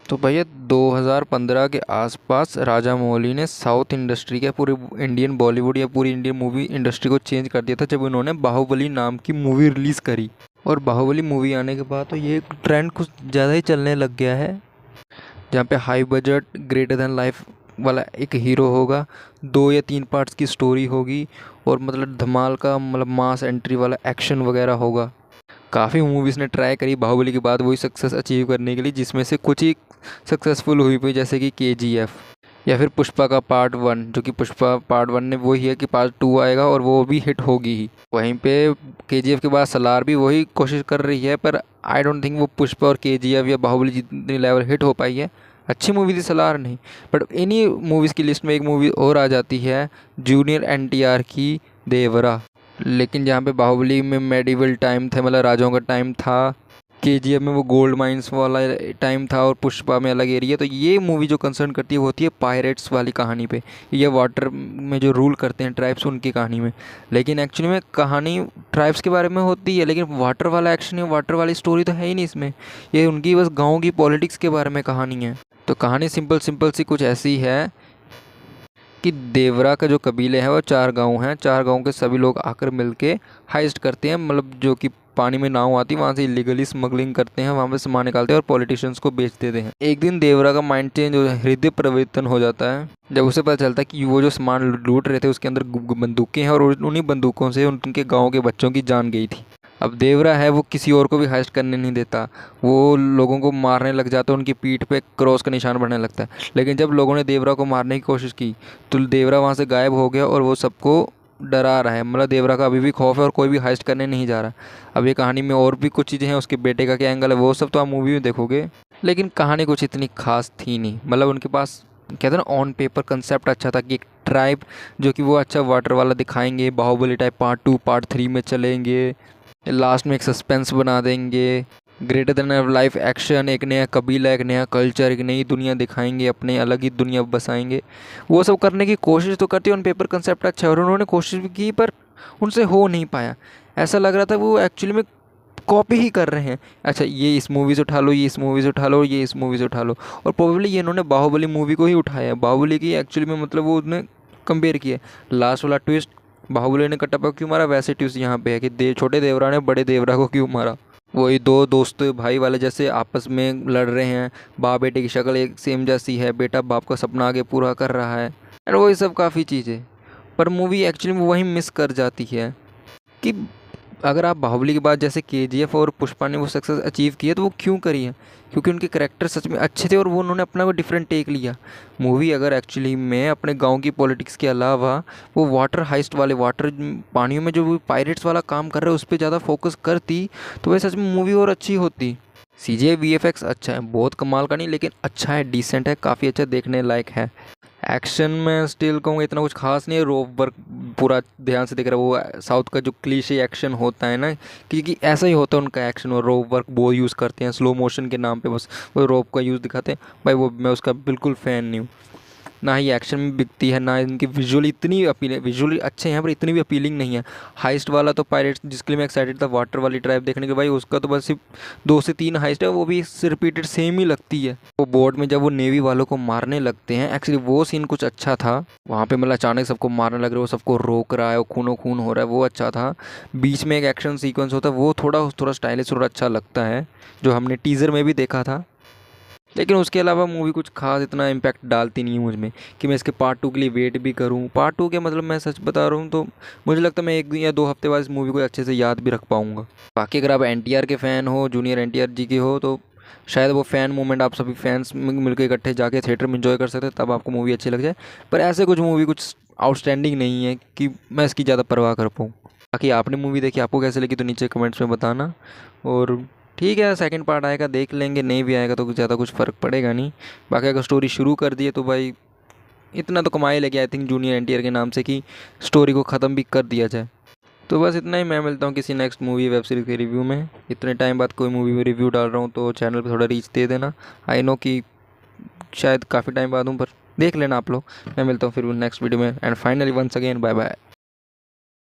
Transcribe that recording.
तो भैया 2015 के आसपास राजा मौली ने साउथ इंडस्ट्री के पूरे इंडियन बॉलीवुड या पूरी इंडियन मूवी इंडस्ट्री को चेंज कर दिया था जब उन्होंने बाहुबली नाम की मूवी रिलीज़ करी। और बाहुबली मूवी आने के बाद तो ये ट्रेंड कुछ ज़्यादा ही चलने लग गया है, जहाँ पे high budget greater than life वाला एक हीरो होगा, 2 या 3 पार्ट्स की स्टोरी होगी और मतलब धमाल का मतलब मास एंट्री वाला एक्शन वगैरह होगा। काफ़ी मूवीज़ ने ट्राई करी बाहुबली के बाद वही सक्सेस अचीव करने के लिए, जिसमें से कुछ ही सक्सेसफुल हुई हुई, जैसे कि KGF या फिर पुष्पा का पार्ट 1, जो कि पुष्पा पार्ट 1 ने वही है कि पार्ट 2 आएगा और वो भी हिट होगी ही। वहीं पे KGF के बाद सलार भी वही कोशिश कर रही है, पर आई डोंट थिंक वो पुष्पा और KGF या बाहुबली जितनी लेवल हिट हो पाई है। अच्छी मूवी थी सलार नहीं, बट इन्हीं मूवीज़ की लिस्ट में एक मूवी और आ जाती है जूनियर NTR की देवरा। लेकिन जहाँ पे बाहुबली में मेडिवल टाइम था, मतलब राजाओं का टाइम था, KGF में वो गोल्ड माइंस वाला टाइम था और पुष्पा में अलग एरिया, तो ये मूवी जो कंसर्न करती है वो होती है पायरेट्स वाली कहानी पे, ये वाटर में जो रूल करते हैं ट्राइब्स उनकी कहानी में। लेकिन एक्चुअली में कहानी ट्राइब्स के बारे में होती है, लेकिन वाटर वाला एक्शन या वाटर वाली स्टोरी तो है ही नहीं इसमें। ये उनकी बस गाँव की पॉलिटिक्स के बारे में कहानी है। तो कहानी सिंपल सिंपल सी कुछ ऐसी है कि देवरा का जो कबीले हैं वो 4 गांव हैं, 4 गांव के सभी लोग आकर मिलके हाइस्ट करते हैं, मतलब जो कि पानी में नाव आती है वहाँ से इलीगली स्मगलिंग करते हैं, वहाँ पे सामान निकालते हैं और पॉलिटिशियंस को बेच देते हैं। एक दिन देवरा का माइंड चेंज हो हृदय परिवर्तन हो जाता है जब उसे पता चलता है कि वो जो सामान लूट रहे थे उसके अंदर बंदूकें हैं और उन्हीं बंदूकों से उनके गाँव के बच्चों की जान गई थी। अब देवरा है वो किसी और को भी हाइस्ट करने नहीं देता, वो लोगों को मारने लग जाता है, उनकी पीठ पे क्रॉस का निशान बनने लगता है। लेकिन जब लोगों ने देवरा को मारने की कोशिश की तो देवरा वहाँ से गायब हो गया और वो सबको डरा रहा है, मतलब देवरा का अभी भी खौफ है और कोई भी हाइस्ट करने नहीं जा रहा। अब ये कहानी में और भी कुछ चीज़ें हैं, उसके बेटे का क्या एंगल है वो सब तो आप मूवी में देखोगे, लेकिन कहानी कुछ इतनी खास थी नहीं। मतलब उनके पास कहते हैं ना ऑन पेपर कंसेप्ट अच्छा था कि एक ट्राइब जो कि वो अच्छा वाटर वाला दिखाएंगे, बाहुबली टाइप पार्ट 2 पार्ट 3 में चलेंगे, लास्ट में एक सस्पेंस बना देंगे, ग्रेटर देन लाइफ एक्शन, एक नया कबीला, एक नया कल्चर, एक नई दुनिया दिखाएंगे, अपने अलग ही दुनिया बसाएंगे। वो सब करने की कोशिश तो करती है, ऑन पेपर कंसेप्ट अच्छा है और उन्होंने कोशिश भी की पर उनसे हो नहीं पाया। ऐसा लग रहा था वो एक्चुअली में कॉपी ही कर रहे हैं। अच्छा ये इस मूवी से उठा लो, ये इस मूवी से उठा लो, ये इस मूवी से उठा लो, और प्रोबेबली ये इन्होंने बाहुबली मूवी को ही उठाया है। बाहुबली की एक्चुअली में मतलब वो उसने कंपेयर किया है। लास्ट वाला ट्विस्ट बाहुबली ने कटप्पा क्यों मारा, वैसे ट्विस्ट यहाँ पे है कि छोटे देवरा ने बड़े देवरा को क्यों मारा। वही दो दोस्त भाई वाले जैसे आपस में लड़ रहे हैं, बाप बेटे की शक्ल एक सेम जैसी है, बेटा बाप का सपना आगे पूरा कर रहा है, एंड वही सब काफ़ी चीज़ें। पर मूवी एक्चुअली में वही मिस कर जाती है कि अगर आप बाहुबली के बाद जैसे KGF और पुष्पा ने वो सक्सेस अचीव की है तो वो क्यों करी है, क्योंकि उनके करैक्टर सच में अच्छे थे और वो उन्होंने अपना वो डिफरेंट टेक लिया। मूवी अगर एक्चुअली में अपने गांव की पॉलिटिक्स के अलावा वो वाटर हाइस्ट वाले वाटर पानियों में जो वो पायरेट्स वाला काम कर रहे हैं उस पर ज़्यादा फोकस करती तो वह सच में मूवी और अच्छी होती। CGI VFX अच्छा है, बहुत कमाल का नहीं लेकिन अच्छा है, डिसेंट है, काफ़ी अच्छा देखने लायक है। एक्शन में स्टिल कहूँगा इतना कुछ खास नहीं है, रोप वर्क पूरा ध्यान से दिख रहा है, वो साउथ का जो क्लीशे एक्शन होता है ना, क्योंकि ऐसा ही होता है उनका एक्शन, और रोप वर्क वो यूज़ करते हैं स्लो मोशन के नाम पे, बस वो रोप का यूज़ दिखाते हैं भाई, वो मैं उसका बिल्कुल फ़ैन नहीं हूँ। ना ही एक्शन में बिकती है, ना इनकी विजुअली इतनी अपीलिंग, विजुअली अच्छे हैं पर इतनी भी अपीलिंग नहीं है। हाइस्ट वाला तो पायरेट्स जिसके लिए मैं एक्साइटेड था वाटर वाली ट्राइब देखने के, भाई उसका तो बस सिर्फ 2 से 3 हाइस्ट है, वो भी रिपीटेड सेम ही लगती है। वो बोट में जब वो नेवी वालों को मारने लगते हैं, एक्चुअली वो सीन कुछ अच्छा था, वहाँ पे मतलब अचानक सबको मारने लग रहे हो, सबको रोक रहा है, वो खूनो खून हो रहा है, वो अच्छा था। बीच में एक एक्शन सीक्वेंस होता है वो थोड़ा थोड़ा स्टाइलिश और अच्छा लगता है, जो हमने टीज़र में भी देखा था। लेकिन उसके अलावा मूवी कुछ खास इतना इम्पैक्ट डालती नहीं है मुझ में कि मैं इसके पार्ट 2 के लिए वेट भी करूँ। पार्ट 2 के मतलब मैं सच बता रहा हूँ तो मुझे लगता है मैं 1 या 2 हफ्ते बाद इस मूवी को अच्छे से याद भी रख पाऊँगा। बाकी अगर आप NTR के फ़ैन हो, जूनियर NTR जी के हो, तो शायद वो फ़ैन मूवमेंट आप सभी फैंस मिलकर इकट्ठे जाके थिएटर में इन्जॉय कर सकते हैं, तब आपको मूवी अच्छी लग जाए। पर ऐसे कुछ मूवी कुछ आउटस्टैंडिंग नहीं है कि मैं इसकी ज़्यादा परवाह कर पाऊँ। बाकी आपने मूवी देखी, आपको कैसे लगी तो नीचे कमेंट्स में बताना। और ठीक है सेकंड पार्ट आएगा देख लेंगे, नहीं भी आएगा तो ज़्यादा कुछ फ़र्क पड़ेगा नहीं। बाकी अगर स्टोरी शुरू कर दिए तो भाई इतना तो कमाई लेके आई थिंक जूनियर NTR के नाम से कि स्टोरी को ख़त्म भी कर दिया जाए। तो बस इतना ही, मैं मिलता हूँ किसी नेक्स्ट मूवी वेब सीरीज़ के रिव्यू में। इतने टाइम बाद कोई मूवी में रिव्यू डाल रहा हूँ तो चैनल पे थोड़ा रीच दे देना। आई नो कि शायद काफ़ी टाइम बाद हूँ पर देख लेना आप लोग। मैं मिलता हूँ फिर नेक्स्ट वीडियो में, and finally once again bye bye.